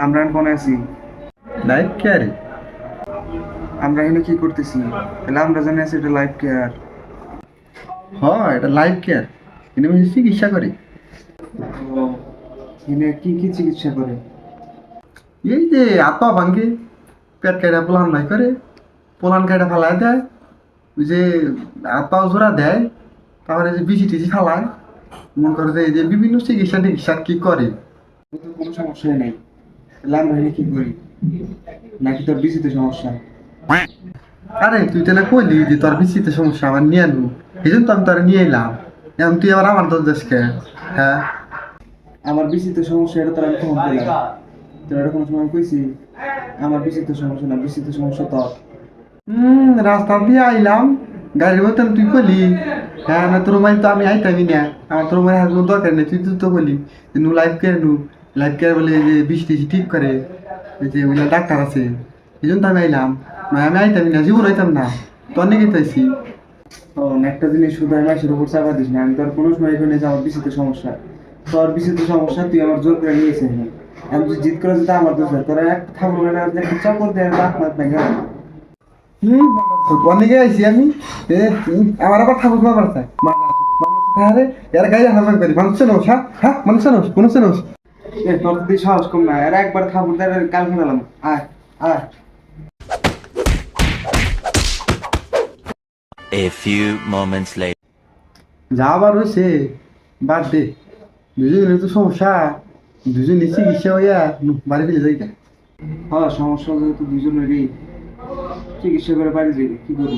আমরা এখন কোনে আছি? লাইফ কেয়ারে। আমরা এখানে কি করতেছি? তাহলে আমরা জানি আছি এটা লাইফ কেয়ার। হয়, এটা লাইফ কেয়ার। কিন্তু আমি চিকিৎসা করি। ও, এখানে কি কি চিকিৎসা করে? এই যে আপা ভাঙ্গে পেট কাটা পোলান নাই করে, পোলান কাটা ফালাই দেয়, ওই যে আপা জোড়া দেয়, তারপরে যে বিচি টিচি ফালায়, মনে করে যে এই যে বিভিন্ন চিকিৎসা টিকিৎসা কি করে। তোর তো কোনো সমস্যাই নেই, তাহলে আমরা এখানে কি করি? নাকি তোর বিচিতে সমস্যা? আরে তুই তাহলে কইলি যে তোর বিচিতে সমস্যা আমার নিয়ে আনু, এই জন্য তো আমি তোর নিয়ে এলাম। এখন তুই আবার আমার দোষ দেশকে। হ্যাঁ, আমার বিচিতে সমস্যা এটা তোর আমি কখন পেলাম? তোর এটা কোনো সময় কইছি? আমার বিচিতে সমস্যা না, বিচিতে সমস্যা তোর। রাস্তা দিয়ে আইলাম, গাড়ির মতন তুই কইলি। হ্যাঁ, না তোর মাইল তো আমি আইতামই না, আমার তোর মাইল হাসবো দরকার নেই, তুই তো বলি যে নু লাইফ কেয়ার নু, লাইফ কেয়ার বলে এই যে বিষ টিস ঠিক করে, এই যে ওইগুলো ডাক্তার আছে, এই জন্য তো আমি আইলাম। নয় আমি আইতামই না, জীবন হইতাম না, তোর নাকি তাইছি। ও, একটা জিনিস শুধু আমি মাসের উপর চাপা দিস না, আমি তোর কোনো সময় এখানে যে আমার বিচিতে সমস্যা, তোর বিচিতে সমস্যা, তুই আমার জোর করে নিয়েছিস এখানে। আমি তুই জিদ করে যেতে আমার দোষ হয়, তোরা একটা থাকবো না, একটা চাপড় দেয় আপনার ব্যাংকে। অনেকে আইছি আমি, আমার আবার ঠাকুর বাবার চাই আরে এর গাড়ি হাজার করি মানুষ নোস, হ্যাঁ হ্যাঁ মানুষ নোস কোনো নোস। তোর তো দিয়ে সাহস কম না, আর একবার থাপড় দেয় কাল ফেলাম। আয় আয়। A few moments later. যা আবার হয়েছে বাদ দে, দুজনের তো সমস্যা, দুজনে চিকিৎসা হইয়া বাড়ি ফেলে যাই। হ্যাঁ, সমস্যা যেহেতু দুজনেরই, চিকিৎসা করে বাড়ি যাই, কি করবো?